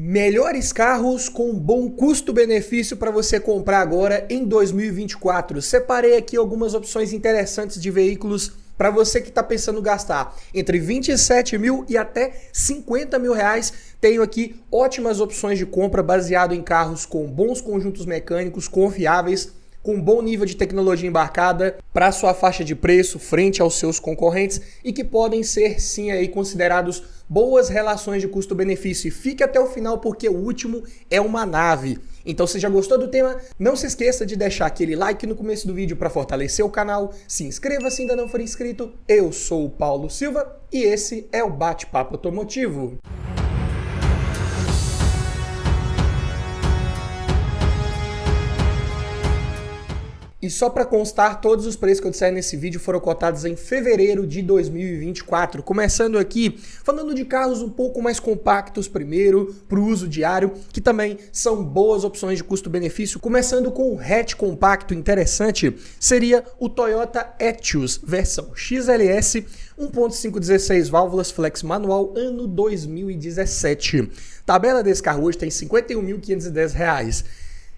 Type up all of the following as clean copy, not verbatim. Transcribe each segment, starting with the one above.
Melhores carros com bom custo-benefício para você comprar agora em 2024. Separei aqui algumas opções interessantes de veículos para você que está pensando gastar entre 27 mil e até 50 mil reais. Tenho aqui ótimas opções de compra baseado em carros com bons conjuntos mecânicos, confiáveis, com bom nível de tecnologia embarcada para sua faixa de preço frente aos seus concorrentes e que podem ser sim aí considerados boas relações de custo-benefício. E fique até o final porque o último é uma nave. Então, se já gostou do tema, não se esqueça de deixar aquele like no começo do vídeo para fortalecer o canal, se inscreva se ainda não for inscrito. Eu sou o Paulo Silva e esse é o Bate-Papo Automotivo. E só para constar, todos os preços que eu disser nesse vídeo foram cotados em fevereiro de 2024. Começando aqui, falando de carros um pouco mais compactos primeiro, para o uso diário, que também são boas opções de custo-benefício. Começando com um hatch compacto interessante, seria o Toyota Etios, versão XLS, 1.5 16 válvulas flex manual, ano 2017. Tabela desse carro hoje tem R$ 51.510.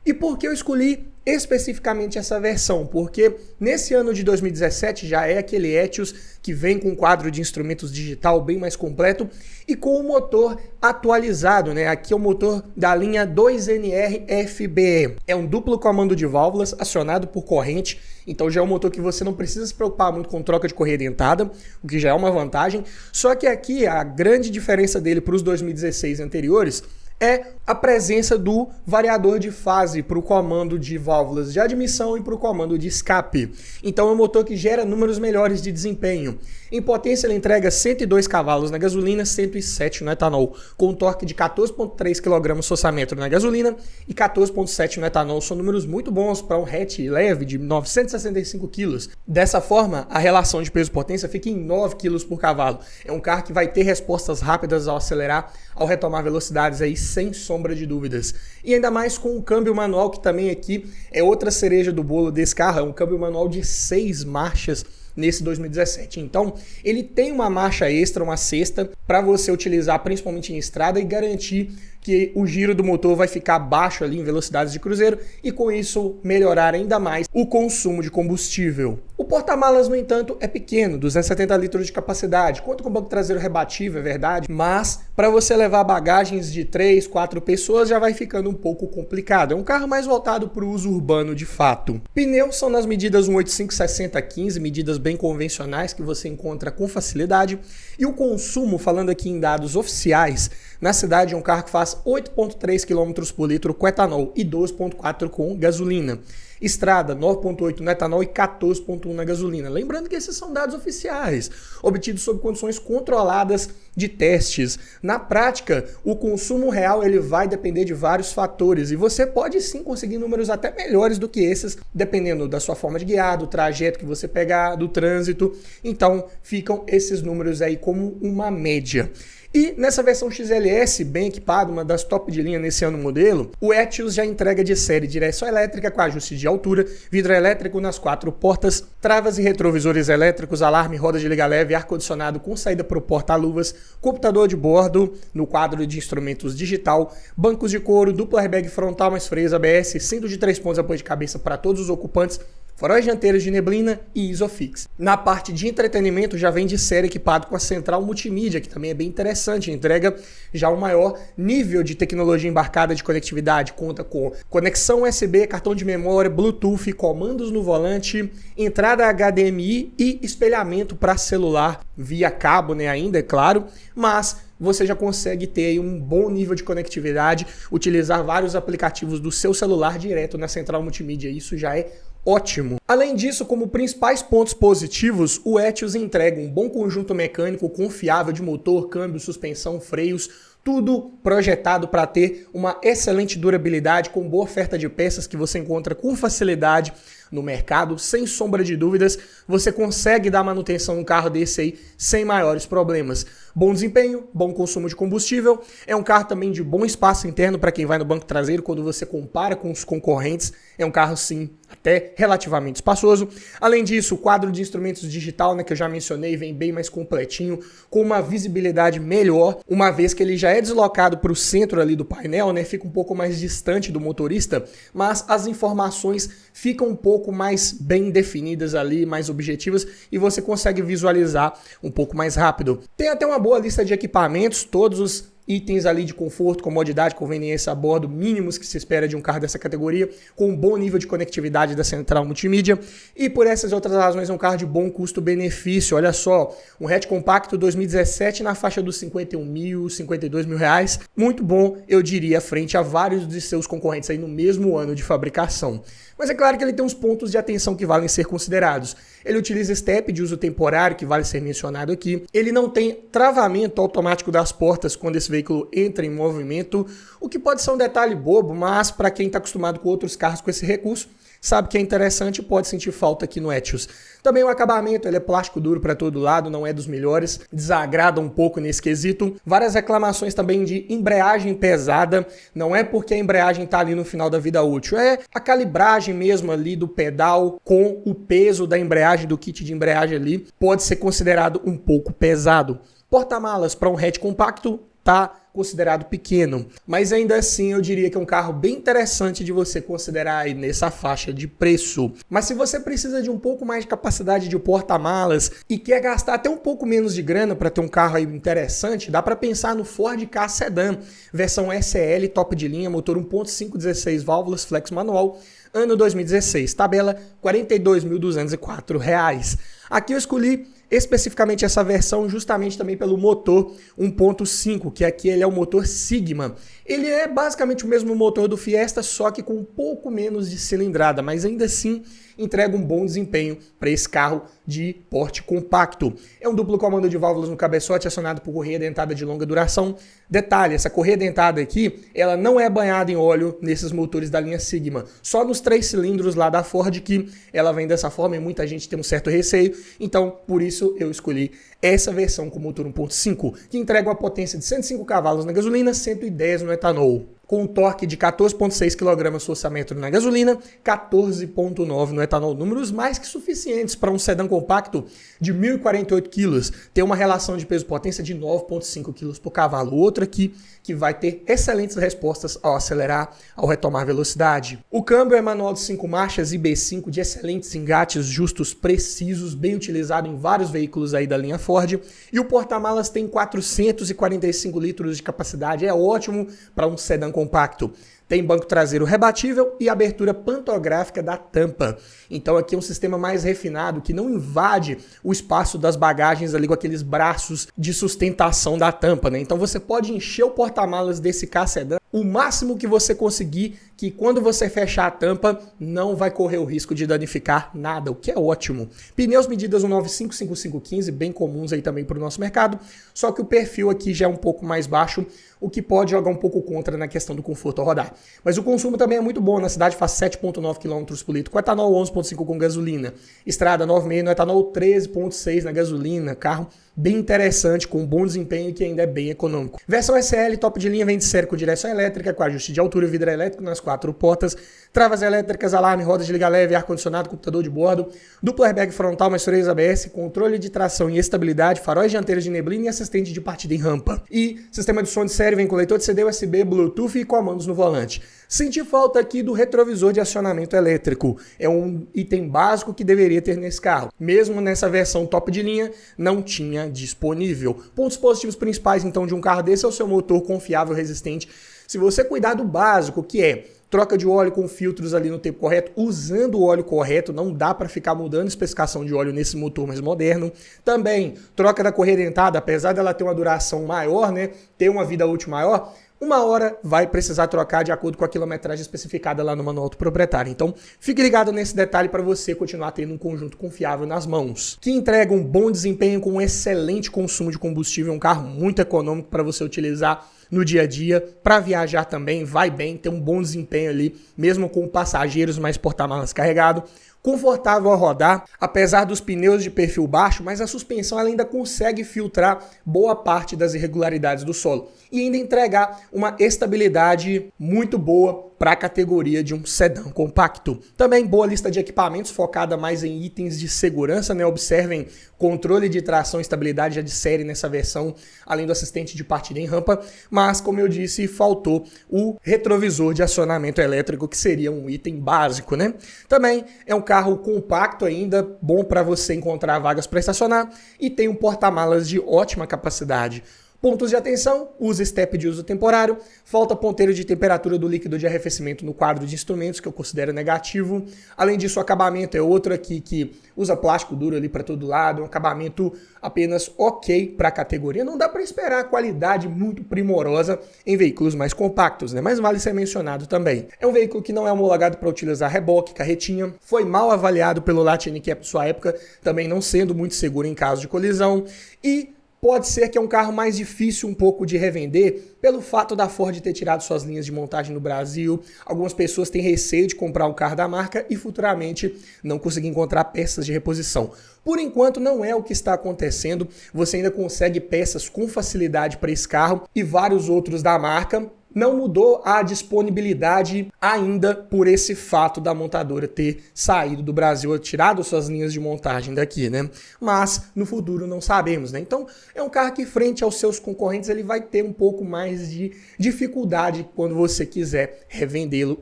E por que eu escolhi especificamente essa versão? Porque nesse ano de 2017 já é aquele Etios que vem com um quadro de instrumentos digital bem mais completo e com o motor atualizado, né? Aqui é o motor da linha 2NR FBE. É um duplo comando de válvulas acionado por corrente, então já é um motor que você não precisa se preocupar muito com troca de correia dentada, o que já é uma vantagem. Só que aqui a grande diferença dele para os 2016 anteriores é a presença do variador de fase para o comando de válvulas de admissão e para o comando de escape. Então é um motor que gera números melhores de desempenho. Em potência ele entrega 102 cavalos na gasolina, 107 no etanol, com um torque de 14,3 kgfm na gasolina e 14,7 no etanol. São números muito bons para um hatch leve de 965 kg. Dessa forma, a relação de peso-potência fica em 9 kg por cavalo. É um carro que vai ter respostas rápidas ao acelerar, ao retomar velocidades aí sem sombra de dúvidas. E ainda mais com o câmbio manual, que também aqui é outra cereja do bolo desse carro, é um câmbio manual de 6 marchas nesse 2017. Então, ele tem uma marcha extra, uma sexta, para você utilizar principalmente em estrada e garantir que o giro do motor vai ficar baixo ali em velocidades de cruzeiro e com isso melhorar ainda mais o consumo de combustível. O porta-malas, no entanto, é pequeno, 270 litros de capacidade, conta com banco traseiro rebatível, é verdade, mas para você levar bagagens de 3, 4 pessoas já vai ficando um pouco complicado. É um carro mais voltado para o uso urbano de fato. Pneus são nas medidas 185/60/15, medidas bem convencionais que você encontra com facilidade. E o consumo, falando aqui em dados oficiais, na cidade é um carro que faz 8,3 km por litro com etanol e 12,4 com gasolina. Estrada, 9,8 no etanol e 14,1 na gasolina. Lembrando que esses são dados oficiais, obtidos sob condições controladas de testes. Na prática, o consumo real ele vai depender de vários fatores e você pode sim conseguir números até melhores do que esses, dependendo da sua forma de guiar, do trajeto que você pegar, do trânsito. Então, ficam esses números aí como uma média. E nessa versão XLS, bem equipado, uma das top de linha nesse ano modelo, o Etios já entrega de série direção elétrica com ajuste de altura, vidro elétrico nas 4 portas, travas e retrovisores elétricos, alarme, roda de liga leve, ar-condicionado com saída para o porta-luvas, computador de bordo no quadro de instrumentos digital, bancos de couro, duplo airbag frontal mais freios ABS, cinto de 3 pontos apoio de cabeça para todos os ocupantes, faróis dianteiros de neblina e Isofix. Na parte de entretenimento já vem de série equipado com a central multimídia, que também é bem interessante, entrega já um maior nível de tecnologia embarcada de conectividade, conta com conexão USB, cartão de memória, Bluetooth, comandos no volante, entrada HDMI e espelhamento para celular via cabo, né, ainda é claro, mas você já consegue ter um bom nível de conectividade, utilizar vários aplicativos do seu celular direto na central multimídia, isso já é ótimo. Além disso, como principais pontos positivos, o Etios entrega um bom conjunto mecânico confiável de motor, câmbio, suspensão, freios, tudo projetado para ter uma excelente durabilidade com boa oferta de peças que você encontra com facilidade no mercado, sem sombra de dúvidas, você consegue dar manutenção num carro desse aí sem maiores problemas. Bom desempenho, bom consumo de combustível, é um carro também de bom espaço interno para quem vai no banco traseiro, quando você compara com os concorrentes, é um carro sim até relativamente espaçoso. Além disso, o quadro de instrumentos digital, né, que eu já mencionei, vem bem mais completinho, com uma visibilidade melhor, uma vez que ele já é deslocado para o centro ali do painel, né, fica um pouco mais distante do motorista, mas as informações ficam um pouco mais bem definidas ali, mais objetivas, e você consegue visualizar um pouco mais rápido. Tem até uma boa lista de equipamentos, todos os itens ali de conforto, comodidade, conveniência a bordo, mínimos que se espera de um carro dessa categoria, com um bom nível de conectividade da central multimídia, e por essas outras razões é um carro de bom custo-benefício. Olha só, um hatch compacto 2017 na faixa dos 51 mil, 52 mil reais, muito bom, eu diria, frente a vários de seus concorrentes aí no mesmo ano de fabricação. Mas é claro que ele tem uns pontos de atenção que valem ser considerados. Ele utiliza step de uso temporário, que vale ser mencionado aqui. Ele não tem travamento automático das portas quando esse veículo entra em movimento, o que pode ser um detalhe bobo, mas para quem está acostumado com outros carros com esse recurso, sabe que é interessante e pode sentir falta aqui no Etios. Também o acabamento, ele é plástico duro para todo lado, não é dos melhores, desagrada um pouco nesse quesito. Várias reclamações também de embreagem pesada, não é porque a embreagem está ali no final da vida útil, é a calibragem mesmo ali do pedal com o peso da embreagem, do kit de embreagem ali, pode ser considerado um pouco pesado. Porta-malas para um hatch compacto tá considerado pequeno, mas ainda assim eu diria que é um carro bem interessante de você considerar aí nessa faixa de preço. Mas se você precisa de um pouco mais de capacidade de porta-malas e quer gastar até um pouco menos de grana para ter um carro aí interessante, dá para pensar no Ford Ka Sedan, versão SL, top de linha, motor 1.5, 16 válvulas, flex manual, ano 2016, tabela R$ 42.204. Aqui eu escolhi especificamente essa versão justamente também pelo motor 1.5, que aqui ele é o motor Sigma. Ele é basicamente o mesmo motor do Fiesta, só que com um pouco menos de cilindrada, mas ainda assim entrega um bom desempenho para esse carro de porte compacto. É um duplo comando de válvulas no cabeçote acionado por correia dentada de longa duração. Detalhe, essa correia dentada aqui, ela não é banhada em óleo nesses motores da linha Sigma, só nos 3 cilindros lá da Ford que ela vem dessa forma e muita gente tem um certo receio, então por isso eu escolhi essa versão com motor 1.5, que entrega uma potência de 105 cavalos na gasolina, 110 no etanol. Com um torque de 14,6 kgfm na gasolina, 14,9 no etanol. Números mais que suficientes para um sedã compacto de 1.048 kg. Tem uma relação de peso-potência de 9,5 kg por cavalo. Outro aqui que vai ter excelentes respostas ao acelerar, ao retomar velocidade. O câmbio é manual de 5 marchas IB5 de excelentes engates justos, precisos, bem utilizado em vários veículos aí da linha Ford. E o porta-malas tem 445 litros de capacidade. É ótimo para um sedã compacto. Tem banco traseiro rebatível e abertura pantográfica da tampa. Então aqui é um sistema mais refinado que não invade o espaço das bagagens ali com aqueles braços de sustentação da tampa, né? Então você pode encher o porta-malas desse Ka Sedan o máximo que você conseguir, que quando você fechar a tampa não vai correr o risco de danificar nada, o que é ótimo. Pneus medidas 195, 5515, bem comuns aí também para o nosso mercado, só que o perfil aqui já é um pouco mais baixo, o que pode jogar um pouco contra na questão do conforto ao rodar. Mas o consumo também é muito bom, na cidade faz 7,9 km por litro, com etanol 11,5 com gasolina, estrada 9,5 no etanol, 13,6 na gasolina, carro bem interessante, com bom desempenho e que ainda é bem econômico. Versão SL, top de linha, vem de série com direção elétrica, com ajuste de altura e vidro elétrico nas 4 portas, travas elétricas, alarme, rodas de liga leve, ar-condicionado, computador de bordo, duplo airbag frontal, mais freios ABS, controle de tração e estabilidade, faróis dianteiros de neblina e assistente de partida em rampa. E sistema de som de série, vem com leitor de CD, USB, Bluetooth e comandos no volante. Senti falta aqui do retrovisor de acionamento elétrico. É um item básico que deveria ter nesse carro. Mesmo nessa versão top de linha, não tinha disponível. Pontos positivos principais, então, de um carro desse é o seu motor confiável, resistente. Se você cuidar do básico, que é troca de óleo com filtros ali no tempo correto, usando o óleo correto, não dá para ficar mudando a especificação de óleo nesse motor mais moderno. Também, troca da correia dentada, apesar dela ter uma duração maior, né, ter uma vida útil maior, 1 hora vai precisar trocar de acordo com a quilometragem especificada lá no manual do proprietário. Então, fique ligado nesse detalhe para você continuar tendo um conjunto confiável nas mãos. Que entrega um bom desempenho com um excelente consumo de combustível, um carro muito econômico para você utilizar no dia a dia, para viajar também, vai bem, tem um bom desempenho ali, mesmo com passageiros mais porta-malas carregado. confortável a rodar, apesar dos pneus de perfil baixo, mas a suspensão ela ainda consegue filtrar boa parte das irregularidades do solo e ainda entregar uma estabilidade muito boa para a categoria de um sedã compacto. Também boa lista de equipamentos focada mais em itens de segurança, né? Observem controle de tração e estabilidade já de série nessa versão, além do assistente de partida em rampa, mas como eu disse, faltou o retrovisor de acionamento elétrico, que seria um item básico, né? Também é um carro compacto ainda, bom para você encontrar vagas para estacionar e tem um porta-malas de ótima capacidade. Pontos de atenção, usa step de uso temporário, falta ponteiro de temperatura do líquido de arrefecimento no quadro de instrumentos, que eu considero negativo. Além disso, o acabamento é outro aqui que usa plástico duro ali para todo lado, um acabamento apenas ok para a categoria. Não dá para esperar qualidade muito primorosa em veículos mais compactos, né? Mas vale ser mencionado também. É um veículo que não é homologado para utilizar reboque, carretinha, foi mal avaliado pelo Latin NCAP de sua época, também não sendo muito seguro em caso de colisão e pode ser que é um carro mais difícil um pouco de revender pelo fato da Ford ter tirado suas linhas de montagem no Brasil. Algumas pessoas têm receio de comprar um carro da marca e futuramente não conseguir encontrar peças de reposição. Por enquanto não é o que está acontecendo, você ainda consegue peças com facilidade para esse carro e vários outros da marca. Não mudou a disponibilidade ainda por esse fato da montadora ter saído do Brasil, tirado suas linhas de montagem daqui, né? Mas no futuro não sabemos, né? Então é um carro que frente aos seus concorrentes ele vai ter um pouco mais de dificuldade quando você quiser revendê-lo,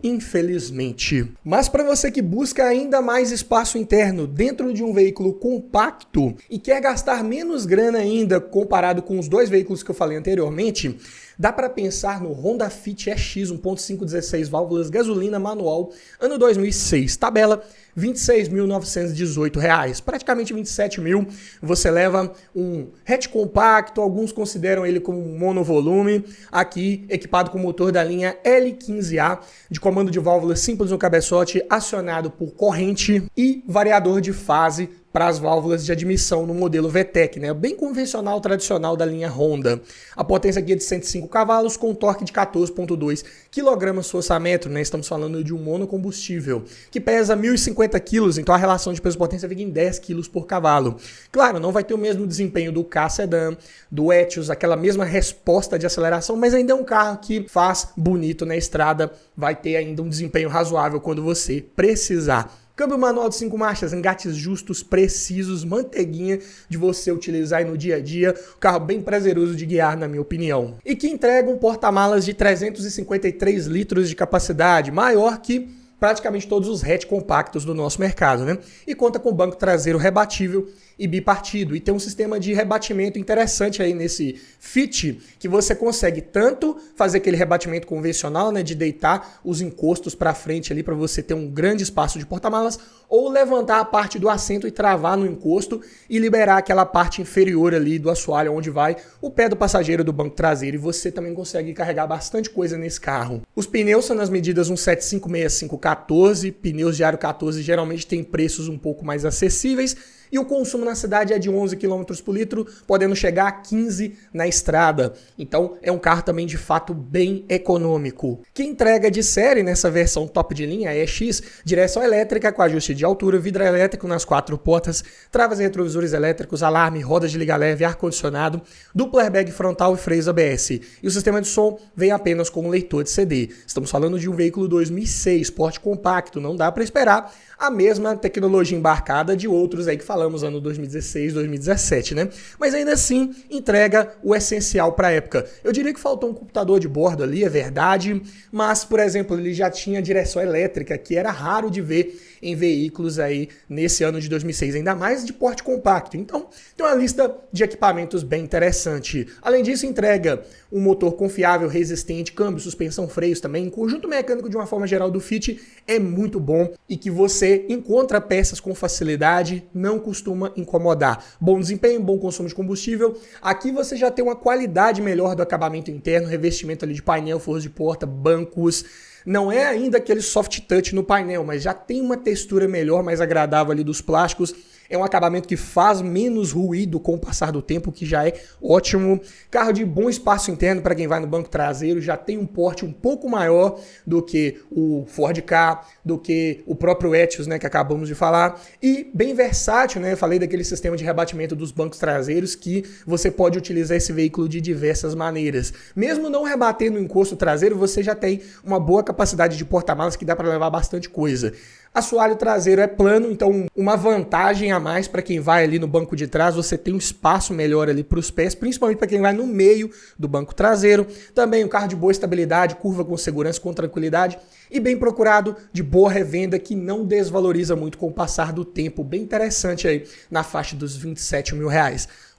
infelizmente. Mas para você que busca ainda mais espaço interno dentro de um veículo compacto e quer gastar menos grana ainda comparado com os dois veículos que eu falei anteriormente, dá para pensar no Honda Fit EX 1.5 16 válvulas gasolina manual, ano 2006, tabela R$ 26.918, praticamente 27 mil. Você leva um hatch compacto, alguns consideram ele como um monovolume, aqui equipado com motor da linha L15A, de comando de válvula simples no cabeçote, acionado por corrente e variador de fase para as válvulas de admissão no modelo VTEC, né? Bem convencional, tradicional da linha Honda. A potência aqui é de 105 cavalos com torque de 14,2 kgfm, né? Estamos falando de um monocombustível que pesa 1.050 kg, então a relação de peso-potência fica em 10 kg por cavalo. Claro, não vai ter o mesmo desempenho do Ka Sedan, do Etios, aquela mesma resposta de aceleração, mas ainda é um carro que faz bonito na estrada, vai ter ainda um desempenho razoável quando você precisar. Câmbio manual de 5 marchas, engates justos, precisos, manteiguinha de você utilizar aí no dia a dia. Carro bem prazeroso de guiar, na minha opinião. E que entrega um porta-malas de 353 litros de capacidade, maior que praticamente todos os hatch compactos do nosso mercado, né? E conta com banco traseiro rebatível e bipartido. E tem um sistema de rebatimento interessante aí nesse Fit, que você consegue tanto fazer aquele rebatimento convencional, né, de deitar os encostos para frente ali para você ter um grande espaço de porta-malas, ou levantar a parte do assento e travar no encosto e liberar aquela parte inferior ali do assoalho onde vai o pé do passageiro do banco traseiro, e você também consegue carregar bastante coisa nesse carro. Os pneus são nas medidas 175/65/14, pneus de aro 14 geralmente têm preços um pouco mais acessíveis, e o consumo na cidade é de 11 km por litro, podendo chegar a 15 na estrada. Então é um carro também de fato bem econômico. Que entrega de série nessa versão top de linha EX, direção elétrica com ajuste de altura, vidro elétrico nas 4 portas, travas e retrovisores elétricos, alarme, rodas de liga leve, ar-condicionado, duplo airbag frontal e freios ABS. E o sistema de som vem apenas com um leitor de CD. Estamos falando de um veículo 2006, porte compacto, não dá para esperar a mesma tecnologia embarcada de outros aí que falamos ano 2016, 2017, né? Mas ainda assim entrega o essencial para a época. Eu diria que faltou um computador de bordo ali, é verdade, mas, por exemplo, ele já tinha direção elétrica, que era raro de ver em veículos aí nesse ano de 2006, ainda mais de porte compacto. Então, tem uma lista de equipamentos bem interessante. Além disso, entrega um motor confiável, resistente, câmbio, suspensão, freios também. O conjunto mecânico, de uma forma geral, do Fit é muito bom e que você encontra peças com facilidade, não costuma incomodar. Bom desempenho, bom consumo de combustível. Aqui você já tem uma qualidade melhor do acabamento interno, revestimento ali de painel, forros de porta, bancos. Não é ainda aquele soft touch no painel, mas já tem uma textura melhor, mais agradável ali dos plásticos. é um acabamento que faz menos ruído com o passar do tempo, que já é ótimo. Carro de bom espaço interno para quem vai no banco traseiro, já tem um porte um pouco maior do que o Ford Ka, do que o próprio Etios, né, que acabamos de falar, e bem versátil, né? Eu falei daquele sistema de rebatimento dos bancos traseiros que você pode utilizar esse veículo de diversas maneiras. Mesmo não rebatendo o encosto traseiro, você já tem uma boa capacidade de porta-malas que dá para levar bastante coisa. Assoalho traseiro é plano, então uma vantagem a mais para quem vai ali no banco de trás, você tem um espaço melhor ali para os pés, principalmente para quem vai no meio do banco traseiro. Também um carro de boa estabilidade, curva com segurança, com tranquilidade e bem procurado, de boa revenda, que não desvaloriza muito com o passar do tempo. Bem interessante aí, na faixa dos R$27 mil.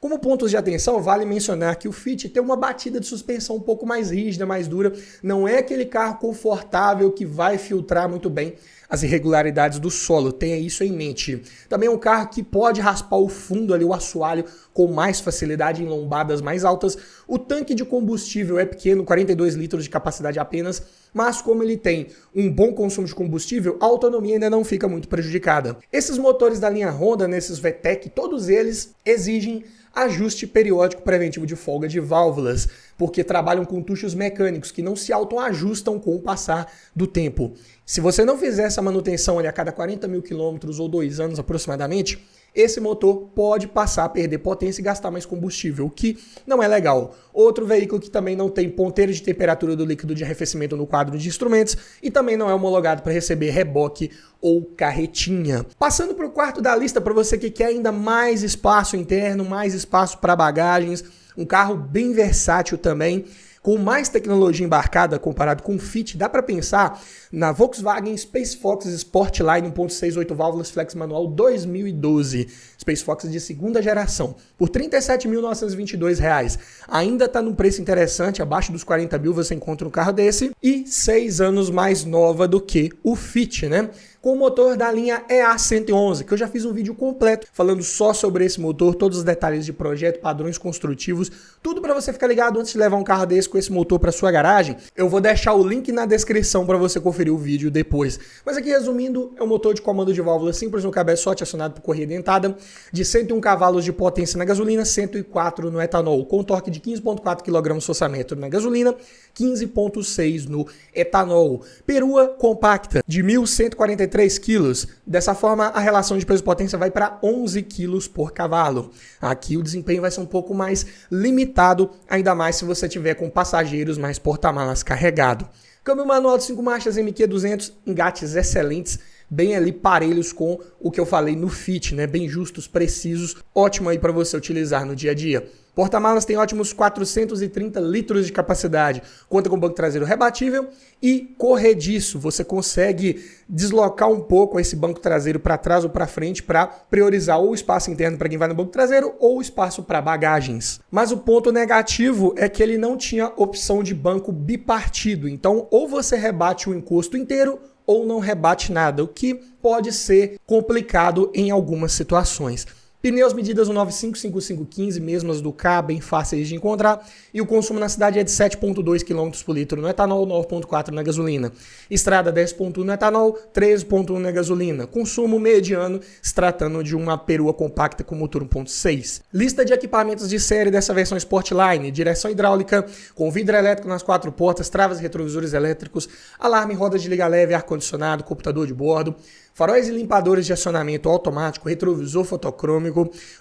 Como pontos de atenção, vale mencionar que o Fit tem uma batida de suspensão um pouco mais rígida, mais dura. Não é aquele carro confortável que vai filtrar muito bem as irregularidades do solo, tenha isso em mente. Também é um carro que pode raspar o fundo ali, o assoalho, com mais facilidade em lombadas mais altas. O tanque de combustível é pequeno, 42 litros de capacidade apenas, mas como ele tem um bom consumo de combustível, a autonomia ainda não fica muito prejudicada. Esses motores da linha Honda, nesses VTEC, todos eles exigem ajuste periódico preventivo de folga de válvulas, porque trabalham com tuchos mecânicos que não se autoajustam com o passar do tempo. Se você não fizer essa manutenção ali a cada 40 mil quilômetros ou 2 anos aproximadamente, esse motor pode passar a perder potência e gastar mais combustível, o que não é legal. Outro veículo que também não tem ponteiro de temperatura do líquido de arrefecimento no quadro de instrumentos e também não é homologado para receber reboque ou carretinha. Passando para o quarto da lista, para você que quer ainda mais espaço interno, mais espaço para bagagens, um carro bem versátil também, com mais tecnologia embarcada comparado com o Fit, dá para pensar na Volkswagen Space Fox Sportline 1.6 8 válvulas flex manual 2012. Space Fox de segunda geração, por R$ 37.922. Ainda está num preço interessante, abaixo dos 40 mil você encontra um carro desse, e 6 anos mais nova do que o Fit, né? Com o motor da linha EA111, que eu já fiz um vídeo completo falando só sobre esse motor, todos os detalhes de projeto, padrões construtivos, tudo para você ficar ligado antes de levar um carro desse com esse motor para sua garagem. Eu vou deixar o link na descrição para você conferir o vídeo depois. Mas aqui, resumindo, é um motor de comando de válvula simples no cabeçote acionado por correia dentada, de 101 cavalos de potência na gasolina, 104 no etanol, com torque de 15,4 kgfm na gasolina, 15,6 no etanol. Perua compacta de 1.143 kg. Dessa forma, a relação de peso-potência vai para 11 kg por cavalo. Aqui o desempenho vai ser um pouco mais limitado, ainda mais se você tiver com passageiros mais porta-malas carregado. Câmbio manual de 5 marchas MQ200, engates excelentes, bem ali parelhos com o que eu falei no Fit, né? Bem justos, precisos, ótimo aí para você utilizar no dia a dia. Porta-malas tem ótimos 430 litros de capacidade, conta com banco traseiro rebatível e corrediço. Você consegue deslocar um pouco esse banco traseiro para trás ou para frente para priorizar ou o espaço interno para quem vai no banco traseiro ou o espaço para bagagens. Mas o ponto negativo é que ele não tinha opção de banco bipartido, então ou você rebate o encosto inteiro ou não rebate nada, o que pode ser complicado em algumas situações. Pneus medidas 195/5515, mesmas do Ka, bem fáceis de encontrar. E o consumo na cidade é de 7,2 km por litro no etanol, 9,4 na gasolina. Estrada 10,1 no etanol, 13,1 na gasolina. Consumo mediano, se tratando de uma perua compacta com motor 1.6. Lista de equipamentos de série dessa versão Sportline: direção hidráulica, com vidro elétrico nas 4 portas, travas e retrovisores elétricos, alarme, rodas de liga leve, ar-condicionado, computador de bordo, faróis e limpadores de acionamento automático, retrovisor fotocrômico,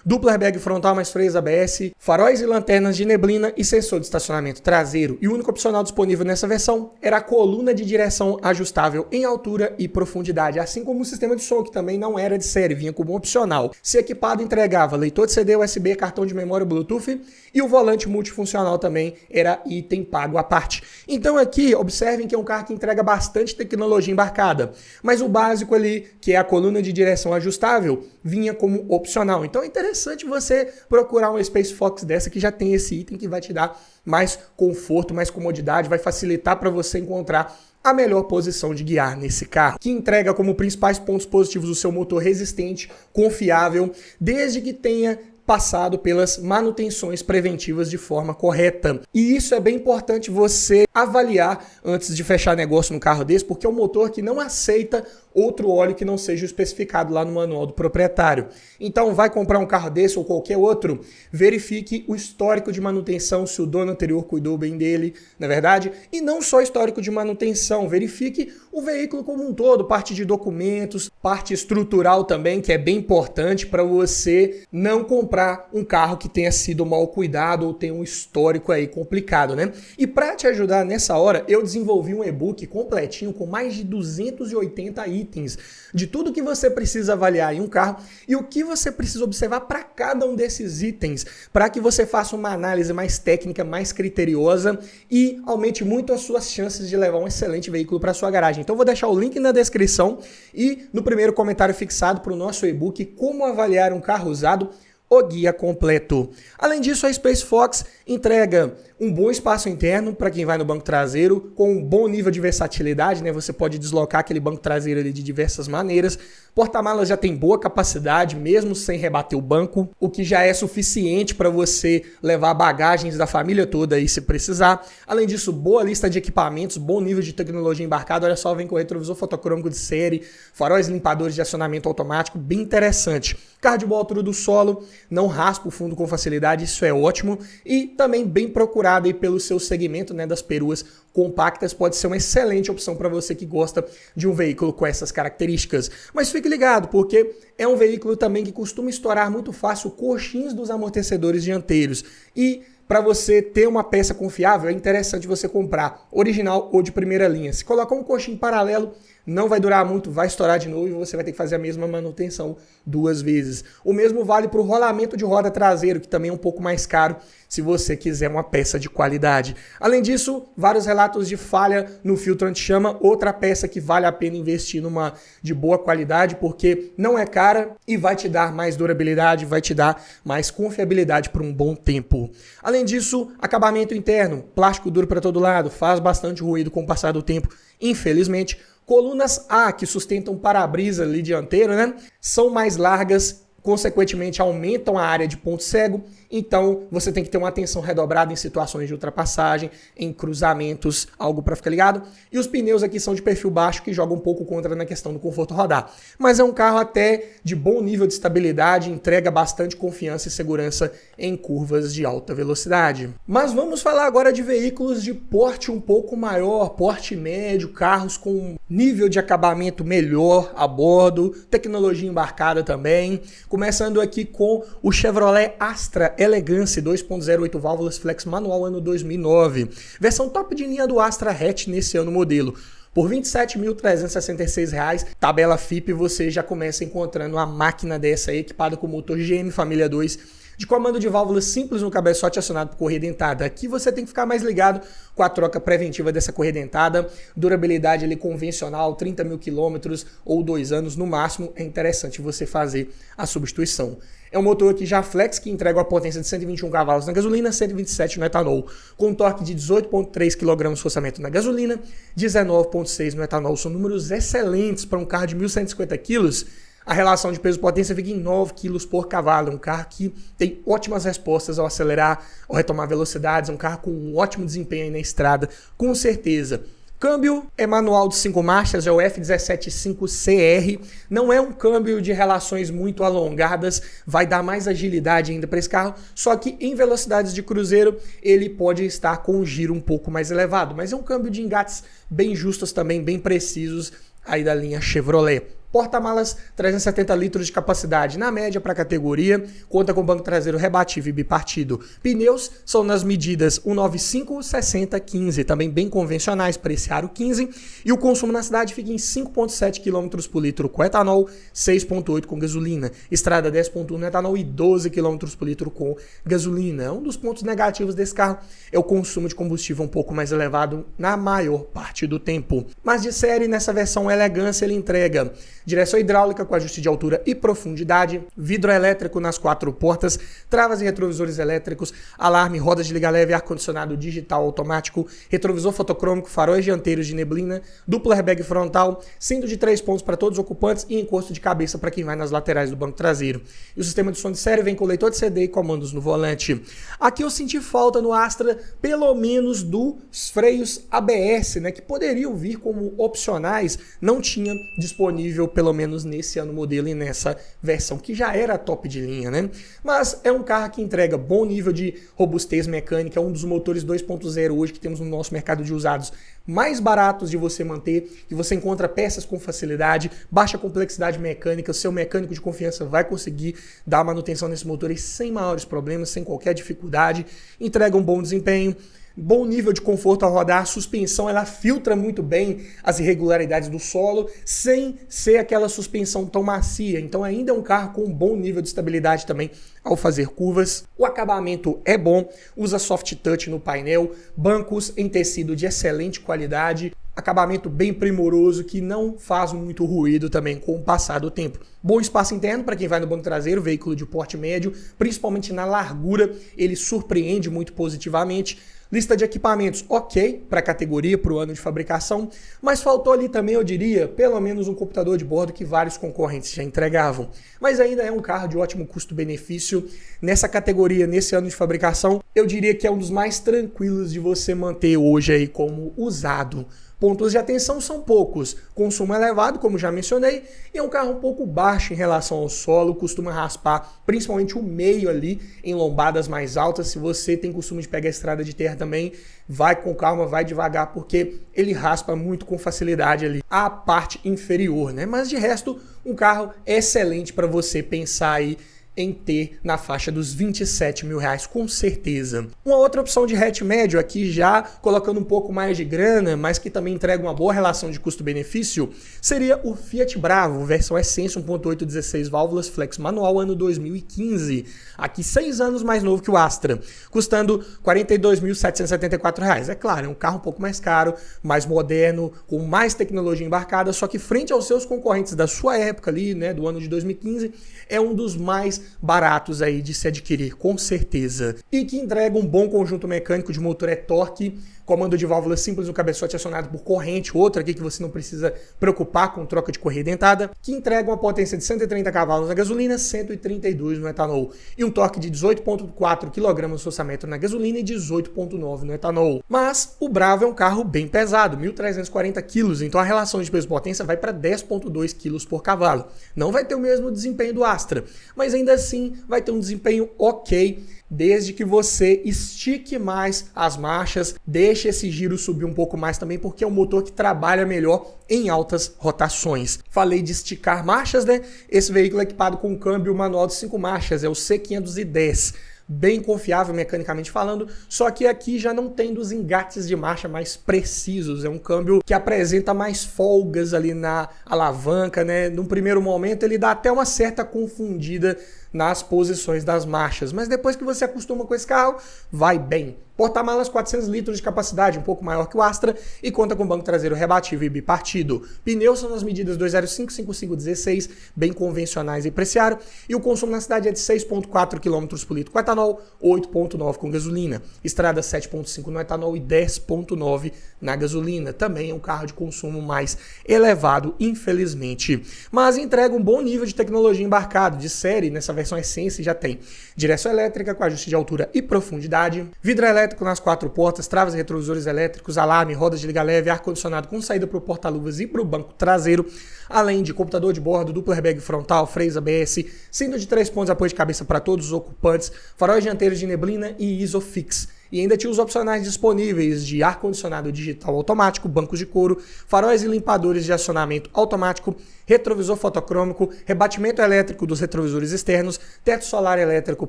duplo airbag frontal mais freios ABS, faróis e lanternas de neblina e sensor de estacionamento traseiro. E o único opcional disponível nessa versão era a coluna de direção ajustável em altura e profundidade, assim como o sistema de som, que também não era de série, vinha como opcional. Se equipado, entregava leitor de CD, USB, cartão de memória Bluetooth, e o volante multifuncional também era item pago à parte. Então aqui, observem que é um carro que entrega bastante tecnologia embarcada, mas o básico ali, que é a coluna de direção ajustável, vinha como opcional. Então é interessante você procurar uma Space Fox dessa que já tem esse item que vai te dar mais conforto, mais comodidade, vai facilitar para você encontrar a melhor posição de guiar nesse carro, que entrega como principais pontos positivos o seu motor resistente, confiável, desde que tenha passado pelas manutenções preventivas de forma correta. E isso é bem importante você avaliar antes de fechar negócio no carro desse, porque é um motor que não aceita outro óleo que não seja especificado lá no manual do proprietário. Então vai comprar um carro desse ou qualquer outro, verifique o histórico de manutenção, se o dono anterior cuidou bem dele, na verdade, e não só histórico de manutenção, verifique o veículo como um todo, parte de documentos, parte estrutural também, que é bem importante para você não comprar um carro que tenha sido mal cuidado ou tenha um histórico aí complicado, né? E para te ajudar nessa hora, eu desenvolvi um e-book completinho com mais de 280 itens de tudo que você precisa avaliar em um carro e o que você precisa observar para cada um desses itens, para que você faça uma análise mais técnica, mais criteriosa e aumente muito as suas chances de levar um excelente veículo para sua garagem. Então vou deixar o link na descrição e no primeiro comentário fixado para o nosso e-book Como Avaliar um Carro Usado, o guia completo. Além disso, a Space Fox entrega um bom espaço interno para quem vai no banco traseiro, com um bom nível de versatilidade, né? Você pode deslocar aquele banco traseiro ali de diversas maneiras. Porta-malas já tem boa capacidade, mesmo sem rebater o banco, o que já é suficiente para você levar bagagens da família toda aí se precisar. Além disso, boa lista de equipamentos, bom nível de tecnologia embarcada. Olha só, vem com retrovisor fotocrômico de série, faróis limpadores de acionamento automático, bem interessante. Carro de boa altura do solo, não raspa o fundo com facilidade, isso é ótimo. E também bem procurado aí pelo seu segmento, né, das peruas compactas, pode ser uma excelente opção para você que gosta de um veículo com essas características. Mas fique ligado, porque é um veículo também que costuma estourar muito fácil coxins dos amortecedores dianteiros. E para você ter uma peça confiável, é interessante você comprar original ou de primeira linha. Se colocar um coxim paralelo, não vai durar muito, vai estourar de novo e você vai ter que fazer a mesma manutenção 2 vezes. O mesmo vale para o rolamento de roda traseiro, que também é um pouco mais caro se você quiser uma peça de qualidade. Além disso, vários relatos de falha no filtro anti-chama, outra peça que vale a pena investir numa de boa qualidade, porque não é cara e vai te dar mais durabilidade, vai te dar mais confiabilidade por um bom tempo. Além disso, acabamento interno, plástico duro para todo lado, faz bastante ruído com o passar do tempo, infelizmente. Colunas A, que sustentam o para-brisa ali dianteiro, né? São mais largas, consequentemente aumentam a área de ponto cego, então você tem que ter uma atenção redobrada em situações de ultrapassagem, em cruzamentos, algo para ficar ligado. E os pneus aqui são de perfil baixo, que jogam um pouco contra na questão do conforto rodar. Mas é um carro até de bom nível de estabilidade, entrega bastante confiança e segurança em curvas de alta velocidade. Mas vamos falar agora de veículos de porte um pouco maior, porte médio, carros com nível de acabamento melhor a bordo, tecnologia embarcada também. Começando aqui com o Chevrolet Astra Elegance 2.0 8 válvulas flex manual ano 2009. Versão top de linha do Astra hatch nesse ano modelo. Por R$ 27.366, tabela FIP, você já começa encontrando uma máquina dessa aí, equipada com motor GM Família 2, de comando de válvulas simples no cabeçote acionado por correia dentada. Aqui você tem que ficar mais ligado com a troca preventiva dessa correia dentada. Durabilidade ali convencional, 30 mil quilômetros ou 2 anos no máximo. É interessante você fazer a substituição. É um motor aqui já flex, que entrega uma potência de 121 cavalos na gasolina, 127 no etanol, com torque de 18,3 kgfm na gasolina, 19,6 no etanol. São números excelentes para um carro de 1.150 kg. A relação de peso-potência fica em 9 kg por cavalo. É um carro que tem ótimas respostas ao acelerar, ao retomar velocidades. É um carro com um ótimo desempenho aí na estrada, com certeza. Câmbio é manual de 5 marchas, é o F175CR. Não é um câmbio de relações muito alongadas, vai dar mais agilidade ainda para esse carro. Só que em velocidades de cruzeiro ele pode estar com um giro um pouco mais elevado. Mas é um câmbio de engates bem justos também, bem precisos aí da linha Chevrolet. Porta-malas, 370 litros de capacidade na média para a categoria, conta com banco traseiro rebatível e bipartido. Pneus são nas medidas 195, 60, 15, também bem convencionais para esse aro 15, e o consumo na cidade fica em 5,7 km por litro com etanol, 6,8 com gasolina, estrada 10,1 no etanol e 12 km por litro com gasolina. Um dos pontos negativos desse carro é o consumo de combustível um pouco mais elevado na maior parte do tempo. Mas de série, nessa versão Elegance, ele entrega direção hidráulica com ajuste de altura e profundidade, vidro elétrico nas 4 portas, travas e retrovisores elétricos, alarme, rodas de liga leve, ar-condicionado digital automático, retrovisor fotocrômico, faróis dianteiros de neblina, duplo airbag frontal, cinto de 3 pontos para todos os ocupantes e encosto de cabeça para quem vai nas laterais do banco traseiro. E o sistema de som de série vem com leitor de CD e comandos no volante. Aqui eu senti falta no Astra, pelo menos dos freios ABS, né, que poderiam vir como opcionais, não tinha disponível pelo menos nesse ano modelo e nessa versão, que já era top de linha, né? Mas é um carro que entrega bom nível de robustez mecânica, é um dos motores 2.0 hoje que temos no nosso mercado de usados mais baratos de você manter, que você encontra peças com facilidade, baixa complexidade mecânica, o seu mecânico de confiança vai conseguir dar manutenção nesse motor sem maiores problemas, sem qualquer dificuldade, entrega um bom desempenho, bom nível de conforto ao rodar, a suspensão ela filtra muito bem as irregularidades do solo, sem ser aquela suspensão tão macia, então ainda é um carro com um bom nível de estabilidade também ao fazer curvas. O acabamento é bom, usa soft touch no painel, bancos em tecido de excelente qualidade, acabamento bem primoroso que não faz muito ruído também com o passar do tempo. Bom espaço interno para quem vai no banco traseiro, veículo de porte médio, principalmente na largura, ele surpreende muito positivamente. Lista de equipamentos ok para a categoria, para o ano de fabricação, mas faltou ali também, eu diria, pelo menos um computador de bordo que vários concorrentes já entregavam. Mas ainda é um carro de ótimo custo-benefício. Nessa categoria, nesse ano de fabricação, eu diria que é um dos mais tranquilos de você manter hoje aí como usado. Pontos de atenção são poucos, consumo elevado, como já mencionei, e é um carro um pouco baixo em relação ao solo, costuma raspar principalmente o meio ali em lombadas mais altas. Se você tem costume de pegar a estrada de terra também, vai com calma, vai devagar, porque ele raspa muito com facilidade ali a parte inferior, né? Mas de resto, um carro excelente para você pensar aí em ter na faixa dos 27 mil reais, com certeza. Uma outra opção de hatch médio aqui, já colocando um pouco mais de grana, mas que também entrega uma boa relação de custo-benefício, seria o Fiat Bravo, versão Essência 1.8 16 válvulas flex manual, ano 2015. Aqui 6 anos mais novo que o Astra, custando R$ 42.774. É claro, é um carro um pouco mais caro, mais moderno, com mais tecnologia embarcada, só que frente aos seus concorrentes da sua época ali, né, do ano de 2015, é um dos mais baratos aí de se adquirir, com certeza. E que entrega um bom conjunto mecânico de motor e-torque, comando de válvula simples no cabeçote acionado por corrente, outra aqui que você não precisa preocupar com troca de correia dentada, que entrega uma potência de 130 cavalos na gasolina, 132 no etanol, e um torque de 18,4 kgfm na gasolina e 18,9 no etanol. Mas o Bravo é um carro bem pesado, 1.340 kg, então a relação de peso-potência vai para 10,2 kg por cavalo. Não vai ter o mesmo desempenho do Astra, mas ainda assim vai ter um desempenho ok, desde que você estique mais as marchas, deixe esse giro subir um pouco mais também, porque é um motor que trabalha melhor em altas rotações. Falei de esticar marchas, né? Esse veículo é equipado com um câmbio manual de 5 marchas, é o C510. Bem confiável mecanicamente falando, só que aqui já não tem dos engates de marcha mais precisos, é um câmbio que apresenta mais folgas ali na alavanca, né? Num primeiro momento ele dá até uma certa confundida nas posições das marchas, mas depois que você acostuma com esse carro, vai bem. Porta-malas 400 litros de capacidade, um pouco maior que o Astra, e conta com banco traseiro rebatível e bipartido. Pneus são nas medidas 205, 55, 16, bem convencionais e preciário, e o consumo na cidade é de 6,4 km por litro com etanol, 8,9 com gasolina. Estrada 7,5 no etanol e 10,9 na gasolina. Também é um carro de consumo mais elevado, infelizmente. Mas entrega um bom nível de tecnologia embarcado, de série, nessa versão Essência já tem direção elétrica com ajuste de altura e profundidade, vidro elétrico nas 4 portas, travas e retrovisores elétricos, alarme, rodas de liga leve, ar-condicionado com saída para o porta-luvas e para o banco traseiro, além de computador de bordo, duplo airbag frontal, freios ABS, cinto de 3 pontos, apoio de cabeça para todos os ocupantes, faróis dianteiros de neblina e ISOFIX. E ainda tinha os opcionais disponíveis de ar-condicionado digital automático, bancos de couro, faróis e limpadores de acionamento automático, retrovisor fotocrômico, rebatimento elétrico dos retrovisores externos, teto solar elétrico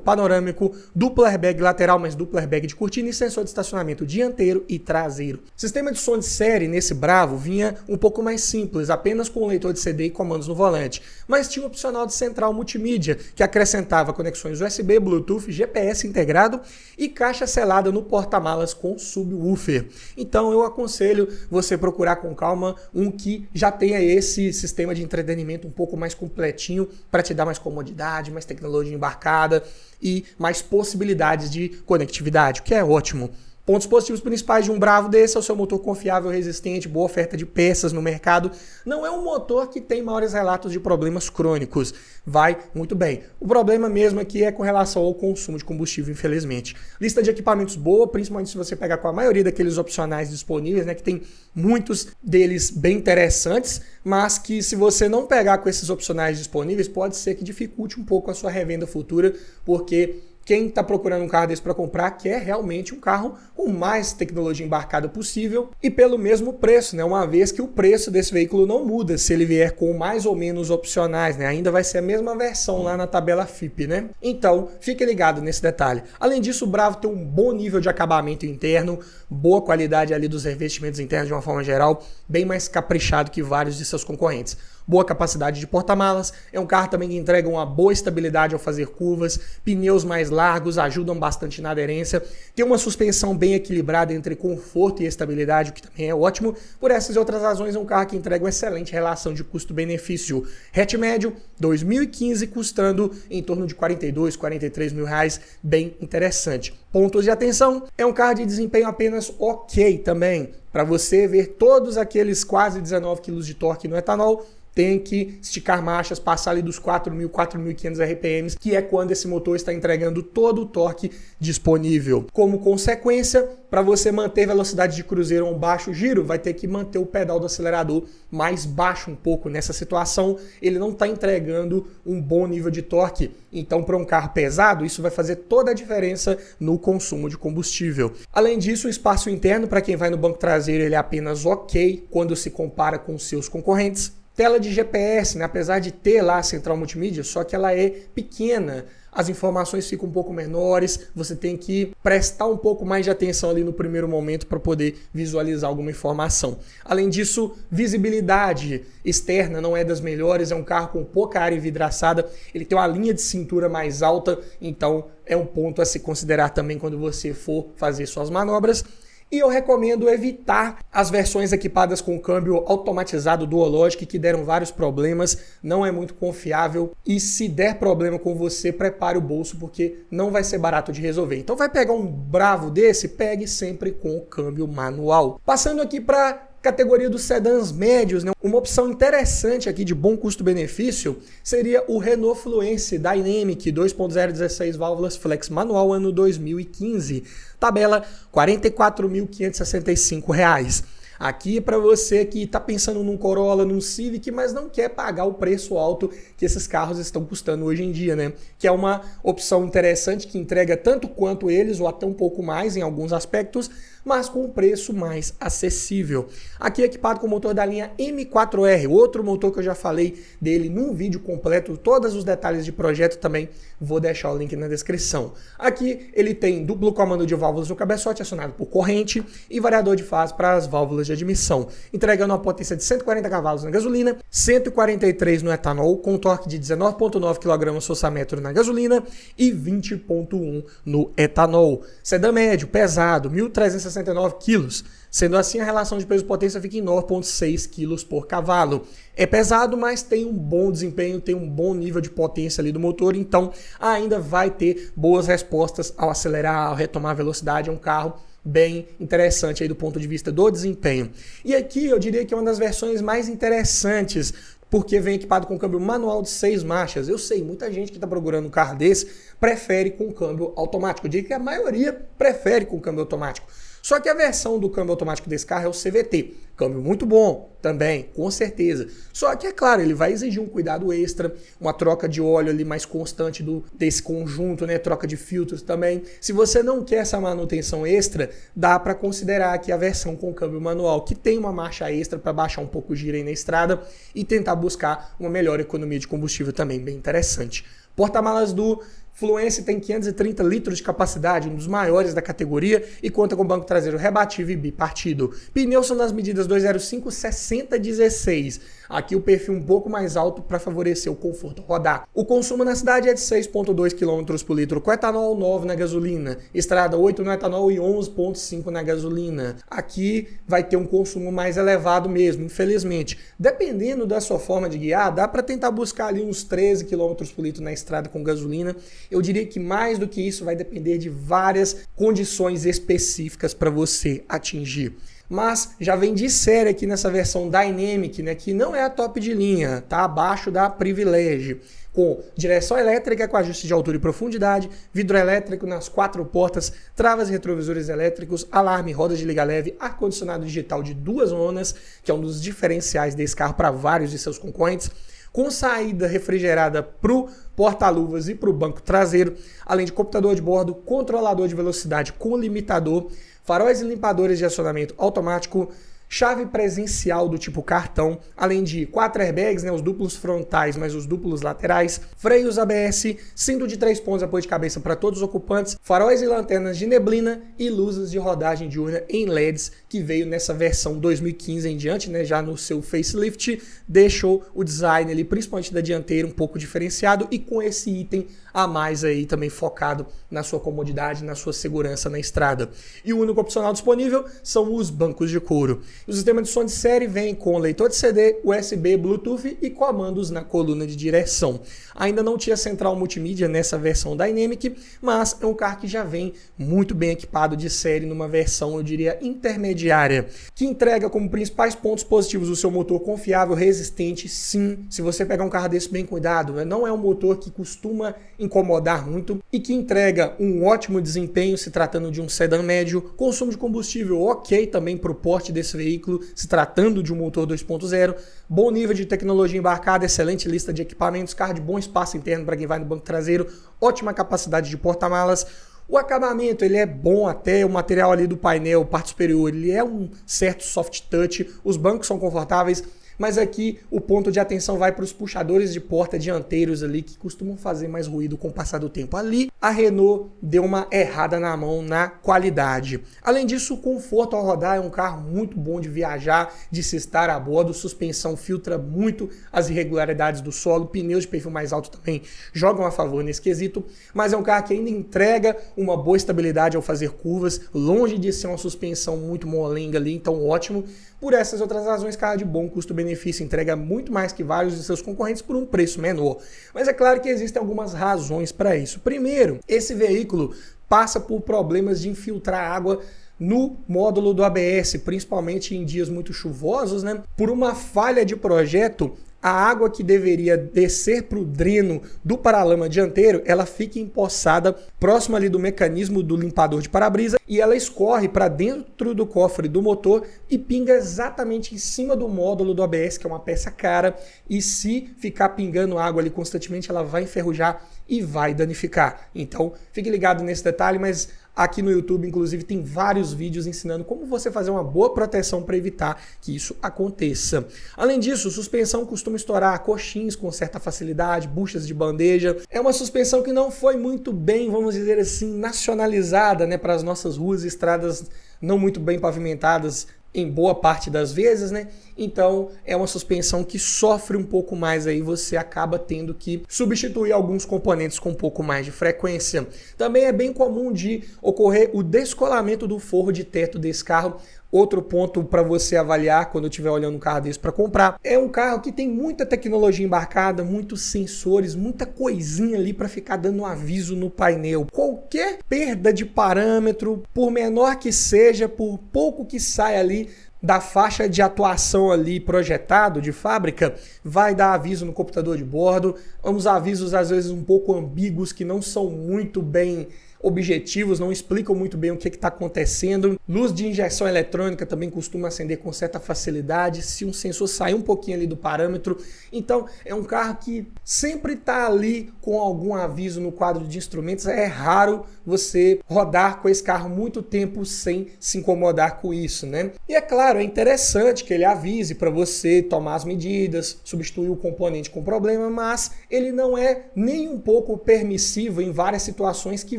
panorâmico, duplo airbag lateral, mas duplo airbag de cortina e sensor de estacionamento dianteiro e traseiro. Sistema de som de série nesse Bravo vinha um pouco mais simples, apenas com um leitor de CD e comandos no volante, mas tinha um opcional de central multimídia, que acrescentava conexões USB, Bluetooth, GPS integrado e caixa selada no porta-malas com subwoofer. Então eu aconselho você procurar com calma um que já tenha esse sistema de entretenimento um pouco mais completinho para te dar mais comodidade, mais tecnologia embarcada e mais possibilidades de conectividade, o que é ótimo. Pontos positivos principais de um Bravo desse é o seu motor confiável, resistente, boa oferta de peças no mercado. Não é um motor que tem maiores relatos de problemas crônicos. Vai muito bem. O problema mesmo aqui é com relação ao consumo de combustível, infelizmente. Lista de equipamentos boa, principalmente se você pegar com a maioria daqueles opcionais disponíveis, né, que tem muitos deles bem interessantes, mas que se você não pegar com esses opcionais disponíveis, pode ser que dificulte um pouco a sua revenda futura, porque quem está procurando um carro desse para comprar quer realmente um carro com mais tecnologia embarcada possível e pelo mesmo preço, né? Uma vez que o preço desse veículo não muda se ele vier com mais ou menos opcionais, né? Ainda vai ser a mesma versão lá na tabela FIPE, né? Então, fique ligado nesse detalhe. Além disso, o Bravo tem um bom nível de acabamento interno, boa qualidade ali dos revestimentos internos de uma forma geral, bem mais caprichado que vários de seus concorrentes. Boa capacidade de porta-malas, é um carro também que entrega uma boa estabilidade ao fazer curvas, pneus mais largos ajudam bastante na aderência, tem uma suspensão bem equilibrada entre conforto e estabilidade, o que também é ótimo. Por essas e outras razões, é um carro que entrega uma excelente relação de custo-benefício. Hatch médio, 2015, custando em torno de 42, 43 mil reais, bem interessante. Pontos de atenção, é um carro de desempenho apenas ok também. Para você ver todos aqueles quase 19 kg de torque no etanol, tem que esticar marchas, passar ali dos 4.000, 4.500 RPMs, que é quando esse motor está entregando todo o torque disponível. Como consequência, para você manter velocidade de cruzeiro a um baixo giro, vai ter que manter o pedal do acelerador mais baixo um pouco. Nessa situação, ele não está entregando um bom nível de torque. Então, para um carro pesado, isso vai fazer toda a diferença no consumo de combustível. Além disso, o espaço interno, para quem vai no banco traseiro, ele é apenas ok quando se compara com seus concorrentes. Tela de GPS, né? Apesar de ter lá a central multimídia, só que ela é pequena, as informações ficam um pouco menores, você tem que prestar um pouco mais de atenção ali no primeiro momento para poder visualizar alguma informação. Além disso, visibilidade externa não é das melhores, é um carro com pouca área envidraçada, ele tem uma linha de cintura mais alta, então é um ponto a se considerar também quando você for fazer suas manobras. E eu recomendo evitar as versões equipadas com câmbio automatizado Duologic, que deram vários problemas, não é muito confiável e se der problema com você, prepare o bolso porque não vai ser barato de resolver. Então vai pegar um Bravo desse, pegue sempre com o câmbio manual. Passando aqui para categoria dos sedãs médios, né? Uma opção interessante aqui de bom custo-benefício seria o Renault Fluence Dynamic 2.0 16 válvulas flex manual ano 2015. Tabela R$ 44.565. Aqui é para você que está pensando num Corolla, num Civic, mas não quer pagar o preço alto que esses carros estão custando hoje em dia, né? Que é uma opção interessante que entrega tanto quanto eles, ou até um pouco mais em alguns aspectos, mas com um preço mais acessível. Aqui equipado com o motor da linha M4R, outro motor que eu já falei dele num vídeo completo, todos os detalhes de projeto também vou deixar o link na descrição. Aqui ele tem duplo comando de válvulas no cabeçote acionado por corrente e variador de fase para as válvulas de admissão, entregando uma potência de 140 cavalos na gasolina, 143 no etanol, com torque de 19,9 kgfm na gasolina e 20,1 no etanol. Sedã médio, pesado, 1.369 kg. Sendo assim, a relação de peso-potência fica em 9,6 kg por cavalo. É pesado, mas tem um bom desempenho, tem um bom nível de potência ali do motor, então ainda vai ter boas respostas ao acelerar, ao retomar a velocidade. É um carro bem interessante aí do ponto de vista do desempenho. E aqui eu diria que é uma das versões mais interessantes, porque vem equipado com câmbio manual de 6 marchas. Eu sei, muita gente que está procurando um carro desse prefere com câmbio automático. Eu diria que a maioria prefere com câmbio automático. Só que a versão do câmbio automático desse carro é o CVT. Câmbio muito bom também, com certeza. Só que, é claro, ele vai exigir um cuidado extra, uma troca de óleo ali mais constante desse conjunto, né? Troca de filtros também. Se você não quer essa manutenção extra, dá para considerar aqui a versão com câmbio manual, que tem uma marcha extra para baixar um pouco o giro aí na estrada e tentar buscar uma melhor economia de combustível também, bem interessante. Porta-malas do Fluence tem 530 litros de capacidade, um dos maiores da categoria, e conta com banco traseiro rebatível e bipartido. Pneus são nas medidas 205, 60, 16. Aqui o perfil um pouco mais alto para favorecer o conforto ao rodar. O consumo na cidade é de 6,2 km por litro com etanol, 9 na gasolina. Estrada 8 no etanol e 11,5 na gasolina. Aqui vai ter um consumo mais elevado mesmo, infelizmente. Dependendo da sua forma de guiar, dá para tentar buscar ali uns 13 km por litro na estrada com gasolina. Eu diria que mais do que isso vai depender de várias condições específicas para você atingir. Mas já vem de série aqui nessa versão Dynamic, né, que não é a top de linha, tá abaixo da Privilege, com direção elétrica com ajuste de altura e profundidade, vidro elétrico nas 4 portas, travas e retrovisores elétricos, alarme, rodas de liga leve, ar-condicionado digital de 2 zonas, que é um dos diferenciais desse carro para vários de seus concorrentes, com saída refrigerada para o porta-luvas e para o banco traseiro, além de computador de bordo, controlador de velocidade com limitador, faróis e limpadores de acionamento automático, chave presencial do tipo cartão, além de 4 airbags, né, os duplos frontais, mas os duplos laterais, freios ABS, cinto de 3 pontos apoio de cabeça para todos os ocupantes, faróis e lanternas de neblina e luzes de rodagem diurna em LEDs, que veio nessa versão 2015 em diante, né, já no seu facelift, deixou o design ali, principalmente da dianteira, um pouco diferenciado e com esse item a mais aí também focado na sua comodidade, na sua segurança na estrada. E o único opcional disponível são os bancos de couro. O sistema de som de série vem com leitor de CD, USB, Bluetooth e comandos na coluna de direção. Ainda não tinha central multimídia nessa versão Dynamic, mas é um carro que já vem muito bem equipado de série numa versão, eu diria, intermediária, que entrega como principais pontos positivos o seu motor confiável, resistente, sim, se você pegar um carro desse bem cuidado, não é um motor que costuma incomodar muito e que entrega um ótimo desempenho se tratando de um sedã médio, consumo de combustível ok também para o porte desse veículo, se tratando de um motor 2.0, bom nível de tecnologia embarcada, excelente lista de equipamentos, carro de bom espaço interno para quem vai no banco traseiro, ótima capacidade de porta-malas. O acabamento ele é bom até, o material ali do painel, parte superior, ele é um certo soft touch, os bancos são confortáveis, mas aqui o ponto de atenção vai para os puxadores de porta dianteiros ali, que costumam fazer mais ruído com o passar do tempo. Ali, a Renault deu uma errada na mão na qualidade. Além disso, o conforto ao rodar é um carro muito bom de viajar, de se estar a bordo, suspensão filtra muito as irregularidades do solo, pneus de perfil mais alto também jogam a favor nesse quesito, mas é um carro que ainda entrega uma boa estabilidade ao fazer curvas, longe de ser uma suspensão muito molenga ali, então ótimo. Por essas outras razões, carro de bom custo-benefício, entrega muito mais que vários de seus concorrentes por um preço menor. Mas é claro que existem algumas razões para isso. Primeiro, esse veículo passa por problemas de infiltrar água no módulo do ABS, principalmente em dias muito chuvosos, né? Por uma falha de projeto, a água que deveria descer para o dreno do paralama dianteiro, ela fica empoçada próximo ali do mecanismo do limpador de para-brisa e ela escorre para dentro do cofre do motor e pinga exatamente em cima do módulo do ABS, que é uma peça cara, e se ficar pingando água ali constantemente, ela vai enferrujar e vai danificar. Então, fique ligado nesse detalhe, mas aqui no YouTube, inclusive, tem vários vídeos ensinando como você fazer uma boa proteção para evitar que isso aconteça. Além disso, suspensão costuma estourar coxins com certa facilidade, buchas de bandeja. É uma suspensão que não foi muito bem, vamos dizer assim, nacionalizada, né, para as nossas ruas e estradas não muito bem pavimentadas em boa parte das vezes, né? Então é uma suspensão que sofre um pouco mais aí, você acaba tendo que substituir alguns componentes com um pouco mais de frequência. Também é bem comum de ocorrer o descolamento do forro de teto desse carro. Outro ponto para você avaliar quando estiver olhando um carro desse para comprar, é um carro que tem muita tecnologia embarcada, muitos sensores, muita coisinha ali para ficar dando um aviso no painel. Qualquer perda de parâmetro, por menor que seja, por pouco que saia ali da faixa de atuação ali projetado de fábrica, vai dar aviso no computador de bordo, uns avisos às vezes um pouco ambíguos que não são muito bem objetivos, não explicam muito bem o que está acontecendo. Luz de injeção eletrônica também costuma acender com certa facilidade, se um sensor sair um pouquinho ali do parâmetro. Então é um carro que sempre está ali com algum aviso no quadro de instrumentos. É raro você rodar com esse carro muito tempo sem se incomodar com isso, né? E é claro, é interessante que ele avise para você tomar as medidas, substituir o componente com problema, mas ele não é nem um pouco permissivo em várias situações que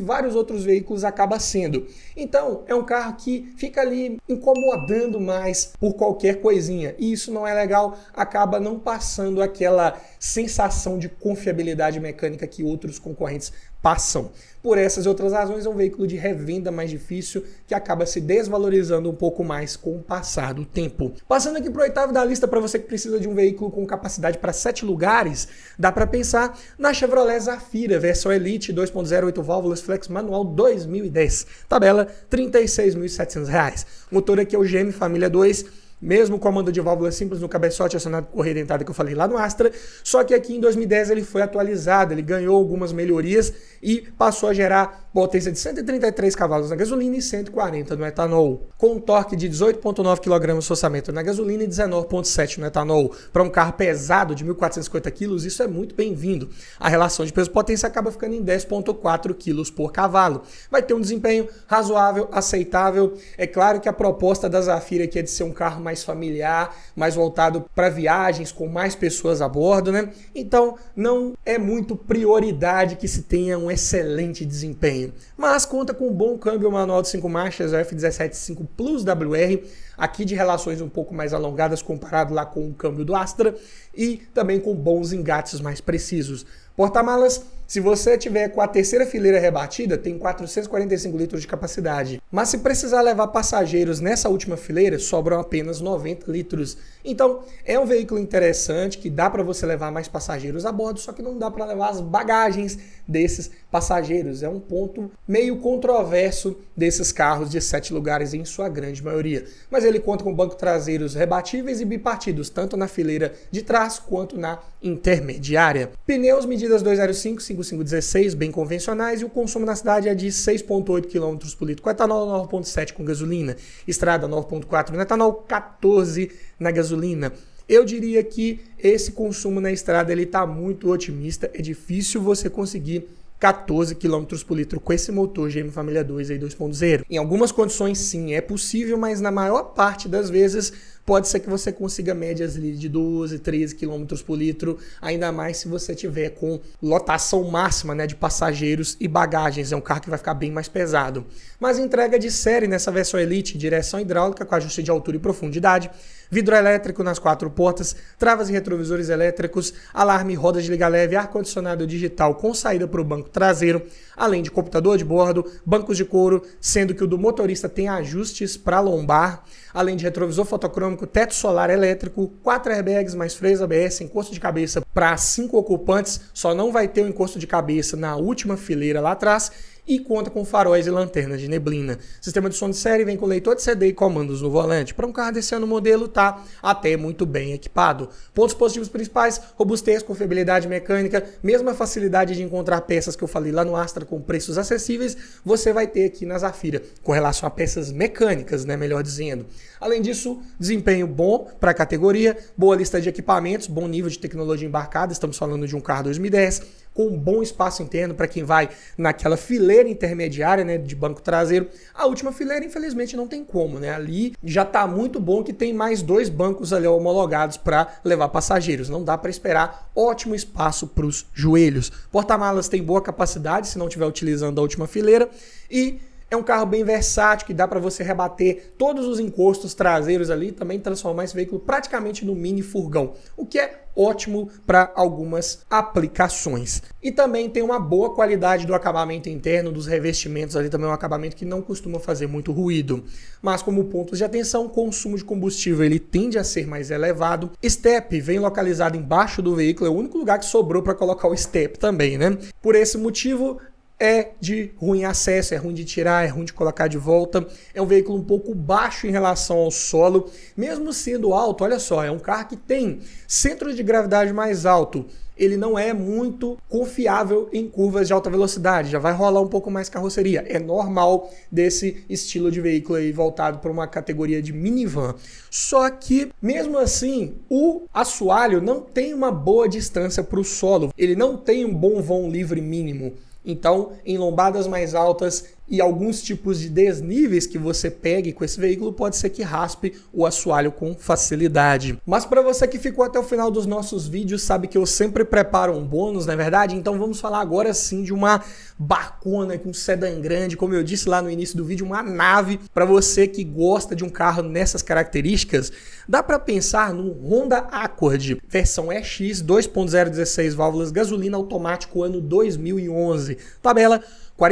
vários outros veículos acabam sendo. Então, é um carro que fica ali incomodando mais por qualquer coisinha. E isso não é legal, acaba não passando aquela sensação de confiabilidade mecânica que outros concorrentes passam. Por essas e outras razões, é um veículo de revenda mais difícil que acaba se desvalorizando um pouco mais com o passar do tempo. Passando aqui para o oitavo da lista, para você que precisa de um veículo com capacidade para 7 lugares, dá para pensar na Chevrolet Zafira, versão Elite 2.0 8 válvulas flex manual 2010. Tabela R$ 36.700. Motor aqui é o GM Família 2. Mesmo comando de válvula simples no cabeçote acionado por correia dentada que eu falei lá no Astra, só que aqui em 2010 ele foi atualizado, ele ganhou algumas melhorias e passou a gerar potência de 133 cavalos na gasolina e 140 no etanol, com um torque de 18,9 kgfm na gasolina e 19,7 no etanol. Para um carro pesado de 1.450 kg, isso é muito bem-vindo. A relação de peso-potência acaba ficando em 10,4 kg por cavalo. Vai ter um desempenho razoável, aceitável. É claro que a proposta da Zafira aqui é de ser um carro mais familiar, mais voltado para viagens com mais pessoas a bordo, né? Então não é muito prioridade que se tenha um excelente desempenho, mas conta com um bom câmbio manual de 5 marchas, o F175 Plus WR, aqui de relações um pouco mais alongadas comparado lá com o câmbio do Astra, e também com bons engates mais precisos. Porta-malas, se você tiver com a terceira fileira rebatida, tem 445 litros de capacidade. Mas se precisar levar passageiros nessa última fileira, sobram apenas 90 litros. Então, é um veículo interessante que dá para você levar mais passageiros a bordo, só que não dá para levar as bagagens desses passageiros. É um ponto meio controverso desses carros de 7 lugares em sua grande maioria. Mas ele conta com bancos traseiros rebatíveis e bipartidos, tanto na fileira de trás quanto na intermediária. Pneus medidas 205, 5516, bem convencionais, e o consumo na cidade é de 6,8 km por litro com etanol, 9,7 com gasolina. Estrada 9,4 no etanol, 14 na gasolina. Eu diria que esse consumo na estrada ele está muito otimista, é difícil você conseguir 14 km por litro com esse motor GM Família 2 aí 2.0. Em algumas condições sim, é possível, mas na maior parte das vezes pode ser que você consiga médias ali de 12, 13 km por litro, ainda mais se você tiver com lotação máxima, né, de passageiros e bagagens. É um carro que vai ficar bem mais pesado. Mas entrega de série nessa versão Elite, direção hidráulica com ajuste de altura e profundidade, vidro elétrico nas 4 portas, travas e retrovisores elétricos, alarme, rodas de liga leve, ar-condicionado digital com saída para o banco traseiro, além de computador de bordo, bancos de couro, sendo que o do motorista tem ajustes para lombar, além de retrovisor fotocrômico, teto solar elétrico, 4 airbags mais freios ABS, encosto de cabeça para 5 ocupantes, só não vai ter o encosto de cabeça na última fileira lá atrás, e conta com faróis e lanternas de neblina. Sistema de som de série vem com leitor de CD e comandos no volante. Para um carro desse ano, o modelo tá até muito bem equipado. Pontos positivos principais: robustez, confiabilidade mecânica, mesma facilidade de encontrar peças que eu falei lá no Astra com preços acessíveis, você vai ter aqui na Zafira, com relação a peças mecânicas, né, melhor dizendo. Além disso, desempenho bom para a categoria, boa lista de equipamentos, bom nível de tecnologia embarcada, estamos falando de um carro 2010, com um bom espaço interno para quem vai naquela fileira intermediária, né, de banco traseiro. A última fileira, infelizmente, não tem como, né? Ali já está muito bom que tem mais 2 bancos ali homologados para levar passageiros. Não dá para esperar, ótimo espaço para os joelhos. Porta-malas tem boa capacidade, se não estiver utilizando a última fileira, e é um carro bem versátil, que dá para você rebater todos os encostos traseiros ali, também transformar esse veículo praticamente no mini furgão, o que é ótimo para algumas aplicações. E também tem uma boa qualidade do acabamento interno, dos revestimentos ali, também é um acabamento que não costuma fazer muito ruído. Mas como pontos de atenção, o consumo de combustível ele tende a ser mais elevado. Step vem localizado embaixo do veículo, é o único lugar que sobrou para colocar o step também, né? Por esse motivo, é de ruim acesso, é ruim de tirar, é ruim de colocar de volta. É um veículo um pouco baixo em relação ao solo, mesmo sendo alto. Olha só, é um carro que tem centro de gravidade mais alto. Ele não é muito confiável em curvas de alta velocidade, já vai rolar um pouco mais carroceria. É normal desse estilo de veículo aí voltado para uma categoria de minivan. Só que, mesmo assim, o assoalho não tem uma boa distância para o solo. Ele não tem um bom vão livre mínimo. Então, em lombadas mais altas e alguns tipos de desníveis que você pegue com esse veículo, pode ser que raspe o assoalho com facilidade. Mas para você que ficou até o final dos nossos vídeos, sabe que eu sempre preparo um bônus, não é verdade? Então vamos falar agora sim de uma barcona com um sedã grande, como eu disse lá no início do vídeo, uma nave. Para você que gosta de um carro nessas características, dá para pensar no Honda Accord, versão EX 2.0 16 válvulas, gasolina automático, ano 2011. Tabela R$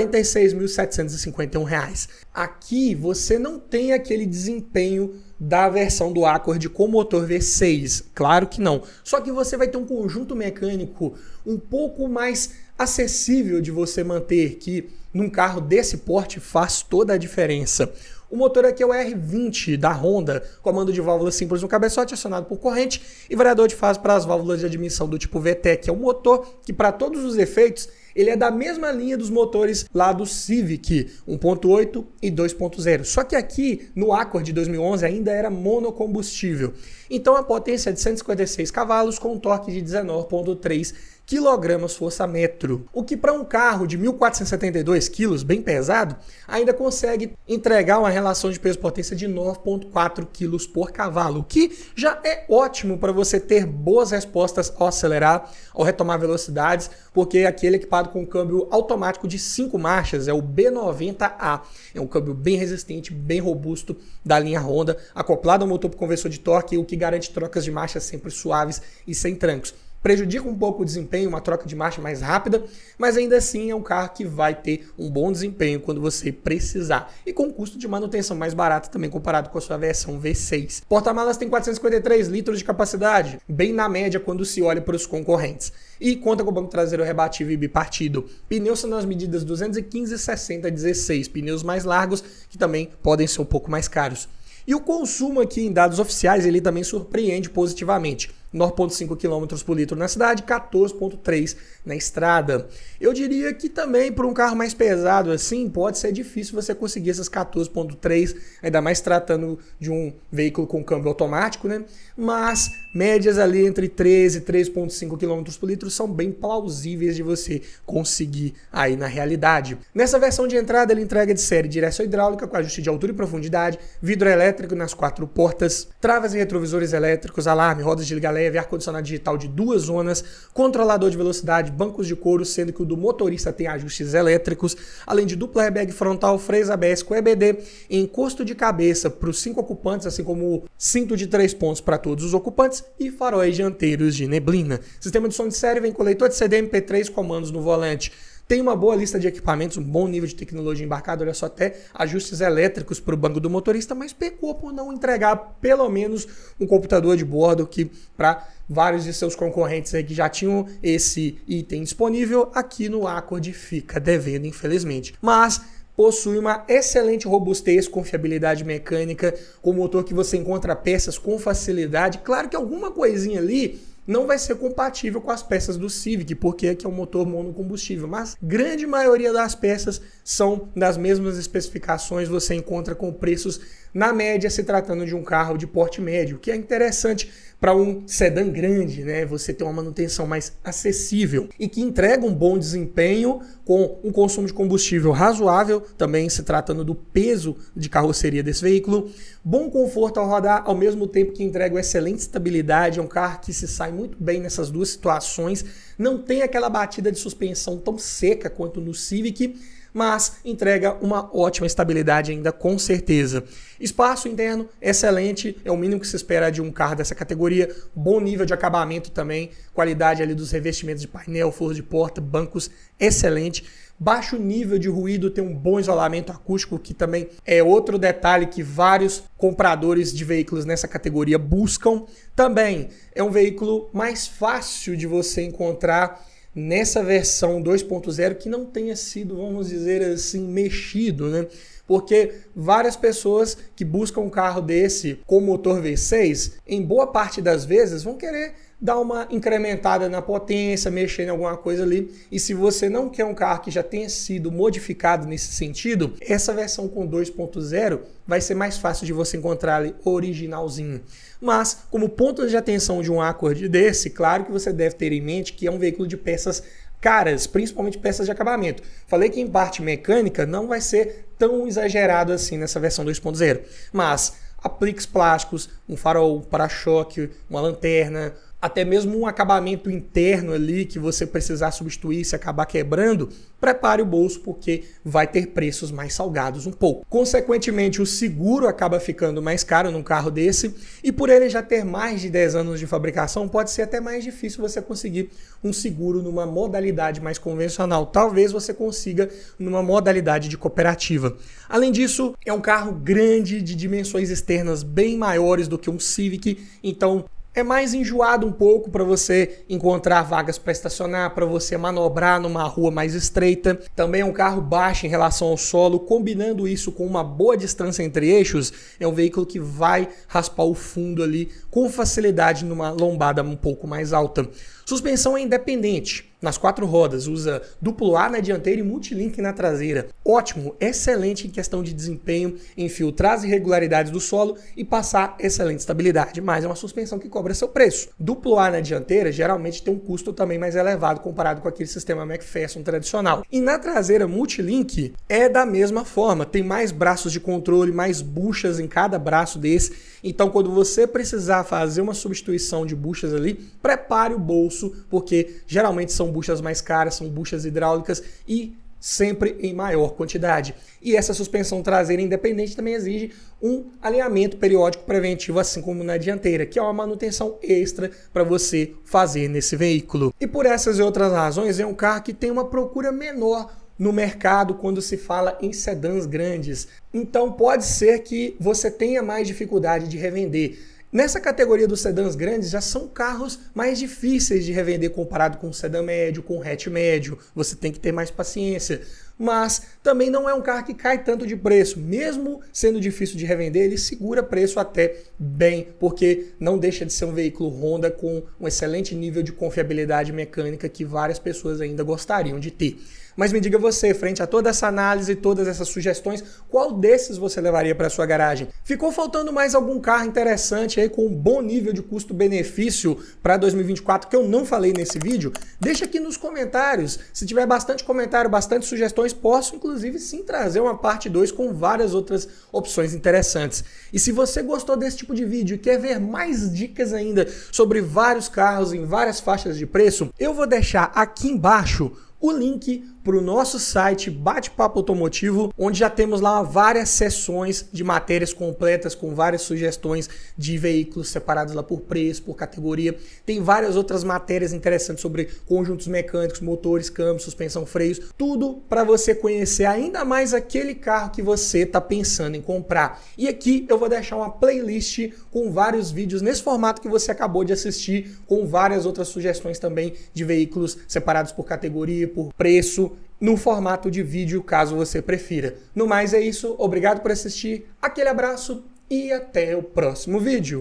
46.751. Aqui você não tem aquele desempenho da versão do Accord com motor V6, claro que não. Só que você vai ter um conjunto mecânico um pouco mais acessível de você manter, que num carro desse porte faz toda a diferença. O motor aqui é o R20 da Honda, comando de válvulas simples no cabeçote, acionado por corrente, e variador de fase para as válvulas de admissão do tipo VTEC. É um motor que, para todos os efeitos, ele é da mesma linha dos motores lá do Civic 1.8 e 2.0. Só que aqui no Accord de 2011 ainda era monocombustível. Então a potência é de 156 cavalos com um torque de 19,3 kgfm, o que para um carro de 1.472 kg, bem pesado, ainda consegue entregar uma relação de peso-potência de 9,4 kg por cavalo, o que já é ótimo para você ter boas respostas ao acelerar, ao retomar velocidades, porque aquele equipado com câmbio automático de 5 marchas é o B90A, é um câmbio bem resistente, bem robusto da linha Honda, acoplado ao motor por conversor de torque, o que garante trocas de marcha sempre suaves e sem trancos. Prejudica um pouco o desempenho, uma troca de marcha mais rápida, mas ainda assim é um carro que vai ter um bom desempenho quando você precisar. E com custo de manutenção mais barato também comparado com a sua versão V6. Porta-malas tem 453 litros de capacidade, bem na média quando se olha para os concorrentes. E conta com o banco traseiro rebatível e bipartido. Pneus são nas medidas 215, 60 e 16, pneus mais largos que também podem ser um pouco mais caros. E o consumo aqui em dados oficiais ele também surpreende positivamente. 9,5 km por litro na cidade, 14,3 na estrada. Eu diria que também para um carro mais pesado assim, pode ser difícil você conseguir esses 14,3, ainda mais tratando de um veículo com câmbio automático, né? Mas médias ali entre 13 e 3,5 km por litro são bem plausíveis de você conseguir aí na realidade. Nessa versão de entrada ele entrega de série direção hidráulica com ajuste de altura e profundidade, vidro elétrico nas 4 portas, travas e retrovisores elétricos, alarme, rodas de liga leve, ar-condicionado digital de 2 zonas, controlador de velocidade, bancos de couro, sendo que o do motorista tem ajustes elétricos, além de dupla airbag frontal, freios ABS com EBD, encosto de cabeça para os 5 ocupantes, assim como cinto de 3 pontos para todos os ocupantes e faróis dianteiros de neblina. Sistema de som de série vem com leitor de CD, MP3, comandos no volante. Tem uma boa lista de equipamentos, um bom nível de tecnologia embarcado, olha só, até ajustes elétricos para o banco do motorista, mas pecou por não entregar pelo menos um computador de bordo que para vários de seus concorrentes aí que já tinham esse item disponível, aqui no Accord fica devendo, infelizmente. Mas possui uma excelente robustez, confiabilidade mecânica, com motor que você encontra peças com facilidade. Claro que alguma coisinha ali não vai ser compatível com as peças do Civic, porque aqui é um motor monocombustível, mas grande maioria das peças são das mesmas especificações, você encontra com preços na média se tratando de um carro de porte médio, que é interessante para um sedã grande, né? Você ter uma manutenção mais acessível e que entrega um bom desempenho com um consumo de combustível razoável, também se tratando do peso de carroceria desse veículo, bom conforto ao rodar, ao mesmo tempo que entrega uma excelente estabilidade, é um carro que se sai muito bem nessas duas situações, não tem aquela batida de suspensão tão seca quanto no Civic, mas entrega uma ótima estabilidade ainda com certeza. Espaço interno excelente, é o mínimo que se espera de um carro dessa categoria, bom nível de acabamento também, qualidade ali dos revestimentos de painel, forro de porta, bancos excelente, baixo nível de ruído, tem um bom isolamento acústico, que também é outro detalhe que vários compradores de veículos nessa categoria buscam. Também é um veículo mais fácil de você encontrar nessa versão 2.0 que não tenha sido, vamos dizer assim, mexido, né? Porque várias pessoas que buscam um carro desse com motor V6, em boa parte das vezes, vão querer dar uma incrementada na potência, mexer em alguma coisa ali. E se você não quer um carro que já tenha sido modificado nesse sentido, essa versão com 2.0 vai ser mais fácil de você encontrar ali originalzinho. Mas, como ponto de atenção de um Accord desse, claro que você deve ter em mente que é um veículo de peças caras, principalmente peças de acabamento. Falei que em parte mecânica não vai ser tão exagerado assim nessa versão 2.0, mas apliques plásticos, um farol, um para-choque, uma lanterna, até mesmo um acabamento interno ali que você precisar substituir se acabar quebrando, prepare o bolso porque vai ter preços mais salgados um pouco. Consequentemente, o seguro acaba ficando mais caro num carro desse e por ele já ter mais de 10 anos de fabricação, pode ser até mais difícil você conseguir um seguro numa modalidade mais convencional. Talvez você consiga numa modalidade de cooperativa. Além disso, é um carro grande, de dimensões externas bem maiores do que um Civic, então é mais enjoado um pouco para você encontrar vagas para estacionar, para você manobrar numa rua mais estreita. Também é um carro baixo em relação ao solo, combinando isso com uma boa distância entre eixos, é um veículo que vai raspar o fundo ali com facilidade numa lombada um pouco mais alta. Suspensão é independente, nas 4 rodas, usa duplo A na dianteira e multilink na traseira. Ótimo, excelente em questão de desempenho, em filtrar as irregularidades do solo e passar excelente estabilidade, mas é uma suspensão que cobra seu preço. Duplo A na dianteira geralmente tem um custo também mais elevado comparado com aquele sistema McPherson tradicional. E na traseira multilink é da mesma forma, tem mais braços de controle, mais buchas em cada braço desse, então quando você precisar fazer uma substituição de buchas ali, prepare o bolso, porque geralmente são buchas mais caras, são buchas hidráulicas e sempre em maior quantidade. E essa suspensão traseira independente também exige um alinhamento periódico preventivo, assim como na dianteira, que é uma manutenção extra para você fazer nesse veículo. E por essas e outras razões, é um carro que tem uma procura menor no mercado quando se fala em sedãs grandes. Então pode ser que você tenha mais dificuldade de revender. Nessa categoria dos sedãs grandes já são carros mais difíceis de revender comparado com o sedã médio, com o hatch médio. Você tem que ter mais paciência. Mas também não é um carro que cai tanto de preço. Mesmo sendo difícil de revender, ele segura preço até bem, porque não deixa de ser um veículo Honda com um excelente nível de confiabilidade mecânica que várias pessoas ainda gostariam de ter. Mas me diga você, frente a toda essa análise e todas essas sugestões, qual desses você levaria para sua garagem? Ficou faltando mais algum carro interessante aí com um bom nível de custo-benefício para 2024 que eu não falei nesse vídeo? Deixa aqui nos comentários. Se tiver bastante comentário, bastante sugestões, posso inclusive sim trazer uma parte 2 com várias outras opções interessantes. E se você gostou desse tipo de vídeo e quer ver mais dicas ainda sobre vários carros em várias faixas de preço, eu vou deixar aqui embaixo o link para o nosso site Bate-Papo Automotivo, onde já temos lá várias seções de matérias completas com várias sugestões de veículos separados lá por preço, por categoria. Tem várias outras matérias interessantes sobre conjuntos mecânicos, motores, câmbios, suspensão, freios, tudo para você conhecer ainda mais aquele carro que você está pensando em comprar. E aqui eu vou deixar uma playlist com vários vídeos nesse formato que você acabou de assistir, com várias outras sugestões também de veículos separados por categoria, por preço, no formato de vídeo, caso você prefira. No mais é isso, obrigado por assistir, aquele abraço e até o próximo vídeo.